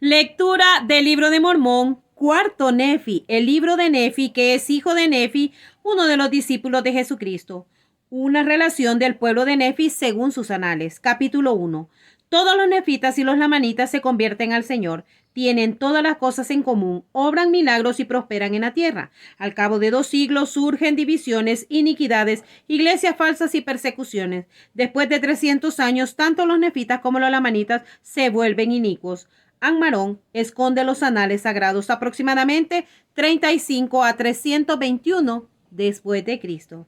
Lectura del libro de Mormón, cuarto Nefi, el libro de Nefi, que es hijo de Nefi, uno de los discípulos de Jesucristo. Una relación del pueblo de Nefi según sus anales. Capítulo 1. Todos los nefitas y los lamanitas se convierten al Señor. Tienen todas las cosas en común, obran milagros y prosperan en la tierra. Al cabo de 2 siglos surgen divisiones, iniquidades, iglesias falsas y persecuciones. Después de 300 años, tanto los nefitas como los lamanitas se vuelven inicuos. Anmarón esconde los anales sagrados aproximadamente 35 a 321 después de Cristo.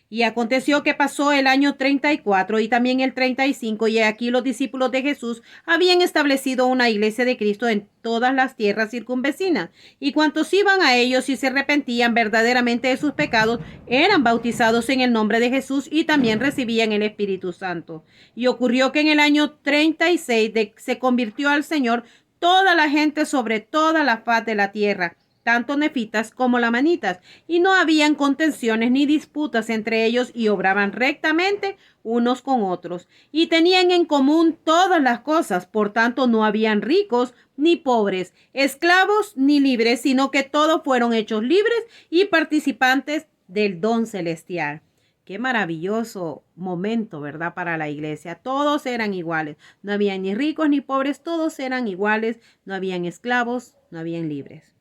Y aconteció que pasó el año 34 y también el 35, y aquí los discípulos de Jesús habían establecido una iglesia de Cristo en todas las tierras circunvecinas, y cuantos iban a ellos y se arrepentían verdaderamente de sus pecados, eran bautizados en el nombre de Jesús y también recibían el Espíritu Santo. Y ocurrió que en el año 36 se convirtió al Señor toda la gente sobre toda la faz de la tierra, tanto nefitas como lamanitas, y no habían contenciones ni disputas entre ellos, y obraban rectamente unos con otros, y tenían en común todas las cosas. Por tanto, no habían ricos ni pobres, esclavos ni libres, sino que todos fueron hechos libres y participantes del don celestial. Qué maravilloso momento, ¿verdad? Para la iglesia. Todos eran iguales. No había ni ricos ni pobres, todos eran iguales. No habían esclavos, no habían libres.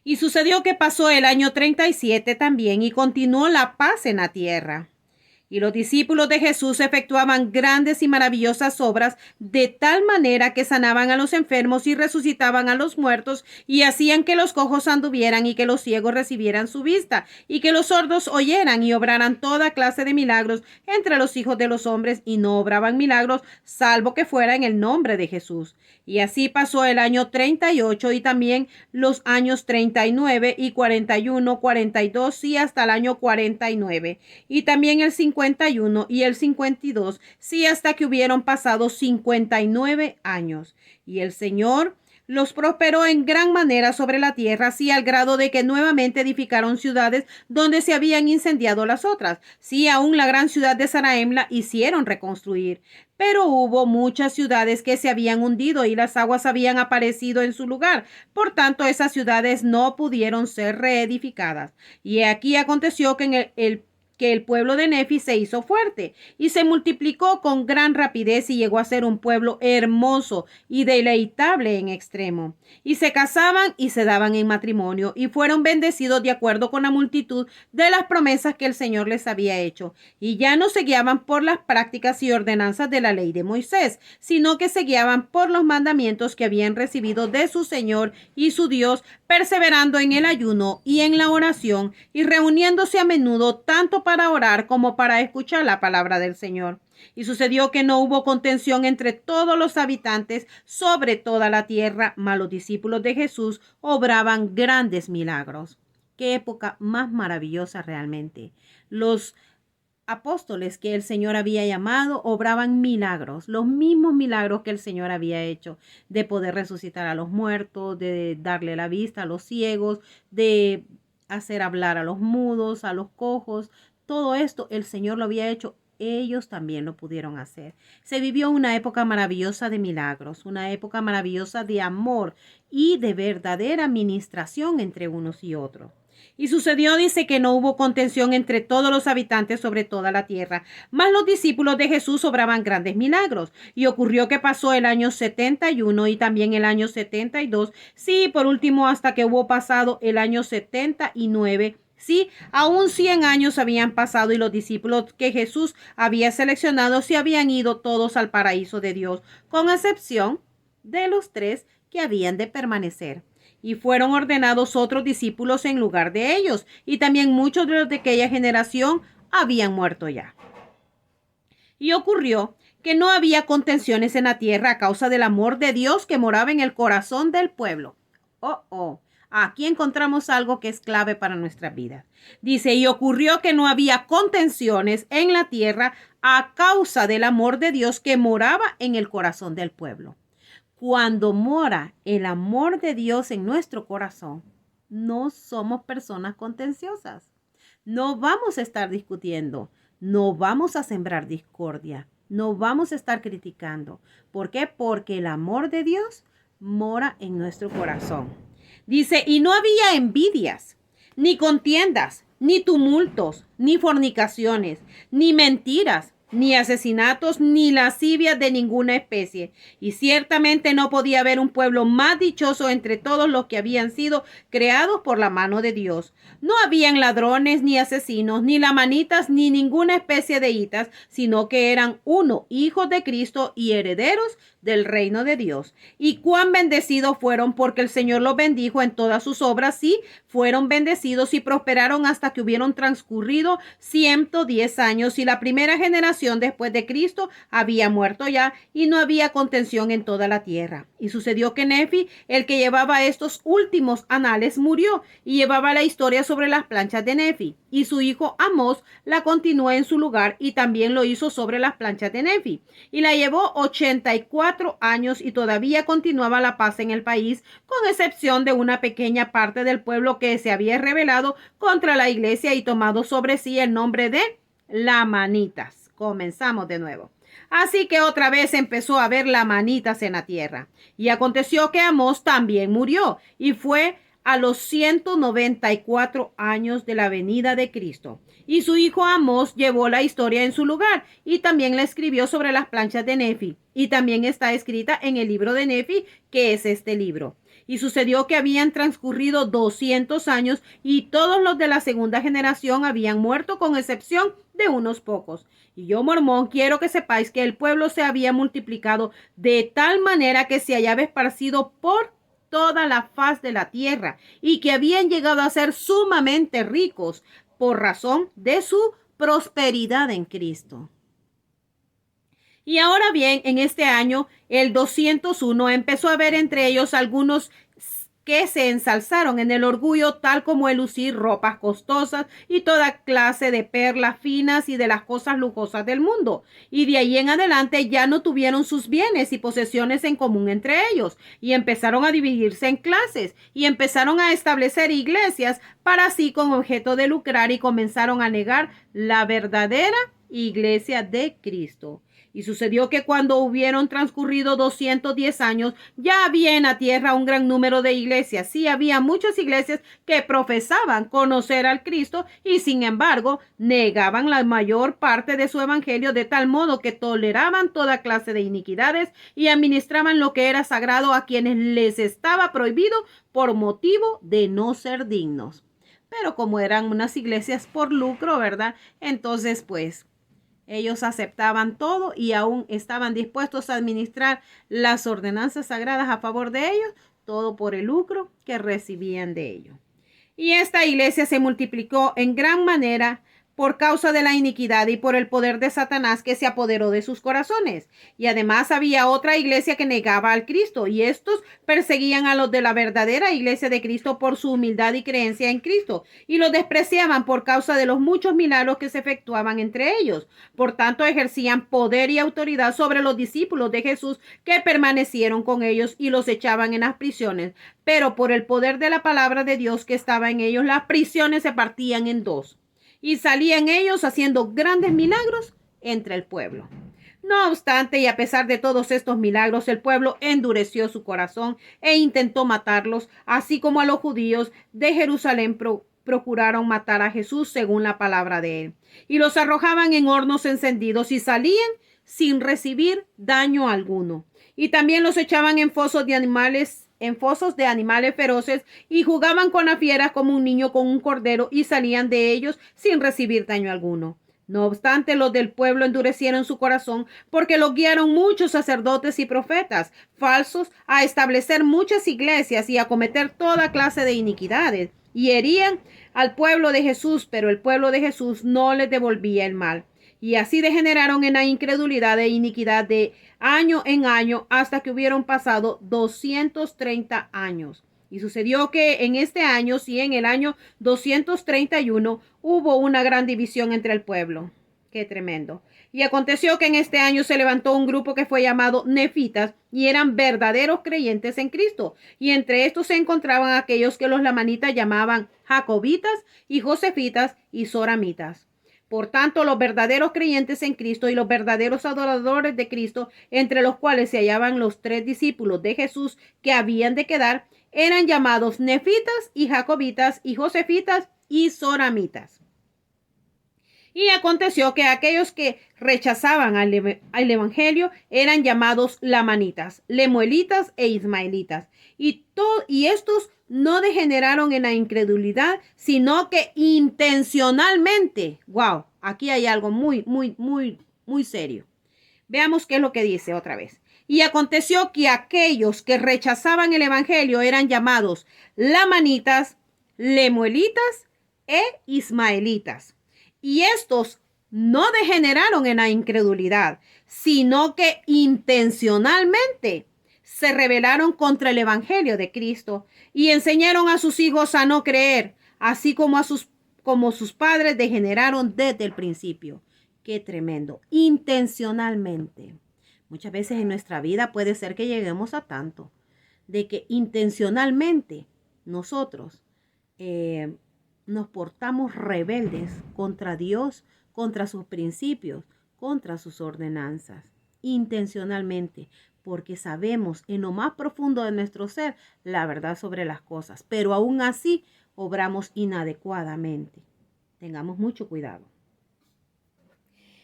Y sucedió que pasó el año 37 también, y continuó la paz en la tierra. Y los discípulos de Jesús efectuaban grandes y maravillosas obras, de tal manera que sanaban a los enfermos y resucitaban a los muertos, y hacían que los cojos anduvieran, y que los ciegos recibieran su vista, y que los sordos oyeran, y obraran toda clase de milagros entre los hijos de los hombres, y no obraban milagros salvo que fuera en el nombre de Jesús. Y así pasó el año 38 y también los años 39 y 41, 42 y hasta el año 49. Y también el 51 y el 52, sí, hasta que hubieron pasado 59 años. Y el Señor los prosperó en gran manera sobre la tierra, así al grado de que nuevamente edificaron ciudades donde se habían incendiado las otras. Sí, aún la gran ciudad de Sanahem la hicieron reconstruir. Pero hubo muchas ciudades que se habían hundido y las aguas habían aparecido en su lugar. Por tanto, esas ciudades no pudieron ser reedificadas. Y aquí aconteció que el pueblo de Nefi se hizo fuerte y se multiplicó con gran rapidez, y llegó a ser un pueblo hermoso y deleitable en extremo. Y se casaban y se daban en matrimonio, y fueron bendecidos de acuerdo con la multitud de las promesas que el Señor les había hecho. Y ya no se guiaban por las prácticas y ordenanzas de la ley de Moisés, sino que se guiaban por los mandamientos que habían recibido de su Señor y su Dios, perseverando en el ayuno y en la oración, y reuniéndose a menudo tanto para orar como para escuchar la palabra del Señor. Y sucedió que no hubo contención entre todos los habitantes sobre toda la tierra, mas los discípulos de Jesús obraban grandes milagros. Qué época más maravillosa realmente. Los apóstoles que el Señor había llamado obraban milagros, los mismos milagros que el Señor había hecho, de poder resucitar a los muertos, de darle la vista a los ciegos, de hacer hablar a los mudos, a los cojos. Todo esto el Señor lo había hecho. Ellos también lo pudieron hacer. Se vivió una época maravillosa de milagros, una época maravillosa de amor y de verdadera administración entre unos y otros. Y sucedió, dice, que no hubo contención entre todos los habitantes sobre toda la tierra, mas los discípulos de Jesús obraban grandes milagros. Y ocurrió que pasó el año 71 y también el año 72, sí, por último, hasta que hubo pasado el año 79. Sí, aún 100 años habían pasado, y los discípulos que Jesús había seleccionado se habían ido todos al paraíso de Dios, con excepción de los 3 que habían de permanecer. Y fueron ordenados otros discípulos en lugar de ellos, y también muchos de los de aquella generación habían muerto ya. Y ocurrió que no había contenciones en la tierra a causa del amor de Dios que moraba en el corazón del pueblo. Aquí encontramos algo que es clave para nuestra vida. Dice, y ocurrió que no había contenciones en la tierra a causa del amor de Dios que moraba en el corazón del pueblo. Cuando mora el amor de Dios en nuestro corazón, no somos personas contenciosas. No vamos a estar discutiendo, no vamos a sembrar discordia, no vamos a estar criticando. ¿Por qué? Porque el amor de Dios mora en nuestro corazón. Dice, y no había envidias, ni contiendas, ni tumultos, ni fornicaciones, ni mentiras, ni asesinatos, ni lascivias de ninguna especie. Y ciertamente no podía haber un pueblo más dichoso entre todos los que habían sido creados por la mano de Dios. No habían ladrones, ni asesinos, ni lamanitas, ni ninguna especie de hitas, sino que eran uno, hijos de Cristo y herederos del reino de Dios. Y cuán bendecidos fueron, porque el Señor los bendijo en todas sus obras. Sí, fueron bendecidos y prosperaron hasta que hubieron transcurrido 110 años, y la primera generación después de Cristo había muerto ya, y no había contención en toda la tierra. Y sucedió que Nefi, el que llevaba estos últimos anales, murió, y llevaba la historia sobre las planchas de Nefi. Y su hijo Amós la continuó en su lugar, y también lo hizo sobre las planchas de Nefi. Y la llevó 84 años, y todavía continuaba la paz en el país, con excepción de una pequeña parte del pueblo que se había rebelado contra la iglesia y tomado sobre sí el nombre de lamanitas. Comenzamos de nuevo. Así que otra vez empezó a haber lamanitas en la tierra. Y aconteció que Amós también murió, y fue a los 194 años de la venida de Cristo. Y su hijo Amós llevó la historia en su lugar, y también la escribió sobre las planchas de Nefi. Y también está escrita en el libro de Nefi, que es este libro. Y sucedió que habían transcurrido 200 años, y todos los de la segunda generación habían muerto, con excepción de unos pocos. Y yo, Mormón, quiero que sepáis que el pueblo se había multiplicado de tal manera que se hallaba esparcido por toda la faz de la tierra, y que habían llegado a ser sumamente ricos por razón de su prosperidad en Cristo. Y ahora bien, en este año, el 201, empezó a haber entre ellos algunos que se ensalzaron en el orgullo, tal como el lucir ropas costosas y toda clase de perlas finas y de las cosas lujosas del mundo. Y de ahí en adelante ya no tuvieron sus bienes y posesiones en común entre ellos, y empezaron a dividirse en clases, y empezaron a establecer iglesias para sí con objeto de lucrar, y comenzaron a negar la verdadera iglesia de Cristo. Y sucedió que cuando hubieron transcurrido 210 años, ya había en la tierra un gran número de iglesias. Sí, había muchas iglesias que profesaban conocer al Cristo, y sin embargo negaban la mayor parte de su evangelio, de tal modo que toleraban toda clase de iniquidades y administraban lo que era sagrado a quienes les estaba prohibido por motivo de no ser dignos. Pero como eran unas iglesias por lucro, ¿verdad? Entonces, pues, ellos aceptaban todo y aún estaban dispuestos a administrar las ordenanzas sagradas a favor de ellos, todo por el lucro que recibían de ello. Y esta iglesia se multiplicó en gran manera por causa de la iniquidad y por el poder de Satanás que se apoderó de sus corazones. Y además había otra iglesia que negaba al Cristo, y estos perseguían a los de la verdadera iglesia de Cristo por su humildad y creencia en Cristo, y los despreciaban por causa de los muchos milagros que se efectuaban entre ellos. Por tanto, ejercían poder y autoridad sobre los discípulos de Jesús que permanecieron con ellos, y los echaban en las prisiones. Pero por el poder de la palabra de Dios que estaba en ellos, las prisiones se partían en dos, y salían ellos haciendo grandes milagros entre el pueblo. No obstante, y a pesar de todos estos milagros, el pueblo endureció su corazón e intentó matarlos, así como a los judíos de Jerusalén procuraron matar a Jesús según la palabra de él. Y los arrojaban en hornos encendidos, y salían sin recibir daño alguno. Y también los echaban en fosos de animales feroces, y jugaban con las fieras como un niño con un cordero, y salían de ellos sin recibir daño alguno. No obstante, los del pueblo endurecieron su corazón, porque los guiaron muchos sacerdotes y profetas falsos a establecer muchas iglesias y a cometer toda clase de iniquidades, y herían al pueblo de Jesús, pero el pueblo de Jesús no les devolvía el mal. Y así degeneraron en la incredulidad e iniquidad de año en año, hasta que hubieron pasado 230 años. Y sucedió que en este año, sí, en el año 231, hubo una gran división entre el pueblo. Qué tremendo. Y aconteció que en este año se levantó un grupo que fue llamado Nefitas, y eran verdaderos creyentes en Cristo. Y entre estos se encontraban aquellos que los lamanitas llamaban Jacobitas, y Josefitas, y Zoramitas. Por tanto, los verdaderos creyentes en Cristo y los verdaderos adoradores de Cristo, entre los cuales se hallaban los 3 discípulos de Jesús que habían de quedar, eran llamados nefitas y jacobitas y josefitas y soramitas. Y aconteció que aquellos que rechazaban al evangelio eran llamados lamanitas, lemuelitas e ismaelitas. Y estos no degeneraron en la incredulidad, sino que intencionalmente. Wow, aquí hay algo muy serio. Veamos qué es lo que dice otra vez. Y aconteció que aquellos que rechazaban el evangelio eran llamados lamanitas, lemuelitas e ismaelitas. Y estos no degeneraron en la incredulidad, sino que intencionalmente se rebelaron contra el evangelio de Cristo y enseñaron a sus hijos a no creer, así como sus padres degeneraron desde el principio. Qué tremendo. Intencionalmente. Muchas veces en nuestra vida puede ser que lleguemos a tanto de que intencionalmente nosotros nos portamos rebeldes contra Dios, contra sus principios, contra sus ordenanzas, intencionalmente, porque sabemos en lo más profundo de nuestro ser la verdad sobre las cosas, pero aún así obramos inadecuadamente. Tengamos mucho cuidado.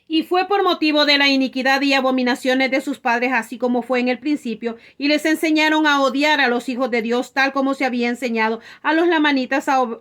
Y fue por motivo de la iniquidad y abominaciones de sus padres, así como fue en el principio, y les enseñaron a odiar a los hijos de Dios, tal como se había enseñado a los lamanitas a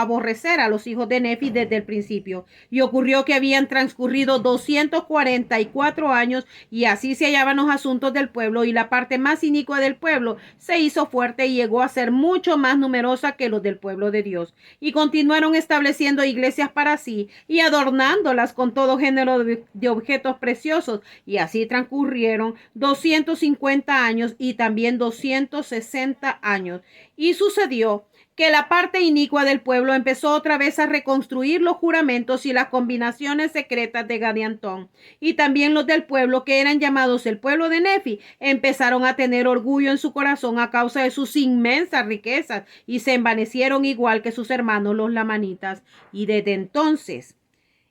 aborrecer a los hijos de Nefi desde el principio. Y ocurrió que habían transcurrido 244 años, y así se hallaban los asuntos del pueblo, y la parte más inicua del pueblo se hizo fuerte y llegó a ser mucho más numerosa que los del pueblo de Dios. Y continuaron estableciendo iglesias para sí, y adornándolas con todo género de objetos preciosos, y así transcurrieron 250 años y también 260 años. Y sucedió que la parte inicua del pueblo empezó otra vez a reconstruir los juramentos y las combinaciones secretas de Gadiantón. Y también los del pueblo, que eran llamados el pueblo de Nefi, empezaron a tener orgullo en su corazón a causa de sus inmensas riquezas y se envanecieron igual que sus hermanos los lamanitas. Y desde entonces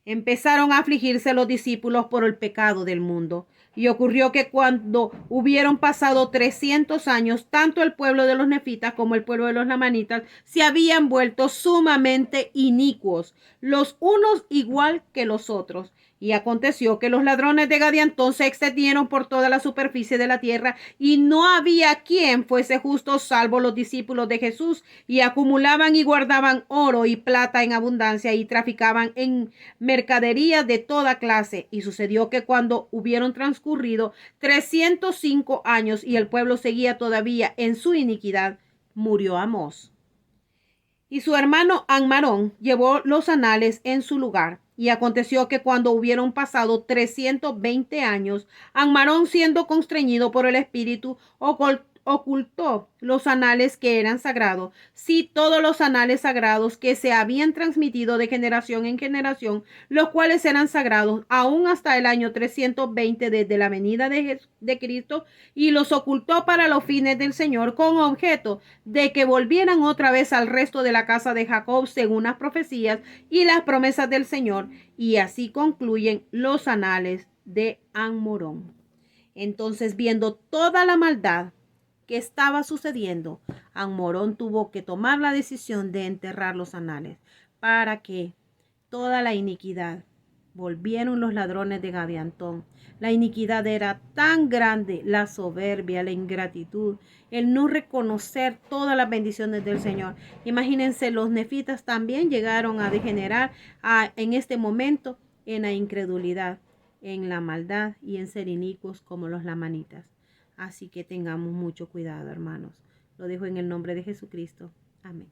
empezaron a afligirse los discípulos por el pecado del mundo. Y ocurrió que cuando hubieron pasado 300 años, tanto el pueblo de los nefitas como el pueblo de los lamanitas se habían vuelto sumamente inicuos, los unos igual que los otros. Y aconteció que los ladrones de Gadiantón se extendieron por toda la superficie de la tierra, y no había quien fuese justo salvo los discípulos de Jesús, y acumulaban y guardaban oro y plata en abundancia, y traficaban en mercaderías de toda clase. Y sucedió que cuando hubieron transcurrido 305 años y el pueblo seguía todavía en su iniquidad, murió Amós. Y su hermano Anmarón llevó los anales en su lugar. Y aconteció que cuando hubieron pasado 320 años, Anmarón, siendo constreñido por el espíritu, ocultó los anales que eran sagrados, sí, todos los anales sagrados que se habían transmitido de generación en generación, los cuales eran sagrados aún hasta el año 320 desde la venida de Cristo, y los ocultó para los fines del Señor, con objeto de que volvieran otra vez al resto de la casa de Jacob según las profecías y las promesas del Señor. Y así concluyen los anales de Anmarón. Entonces, viendo toda la maldad que estaba sucediendo, Anmarón tuvo que tomar la decisión de enterrar los anales para que toda la iniquidad. Volvieron los ladrones de Gadiantón. La iniquidad era tan grande, la soberbia, la ingratitud, el no reconocer todas las bendiciones del Señor. Imagínense, los nefitas también llegaron a degenerar en este momento en la incredulidad, en la maldad y en ser inicuos como los lamanitas. Así que tengamos mucho cuidado, hermanos. Lo dejo en el nombre de Jesucristo. Amén.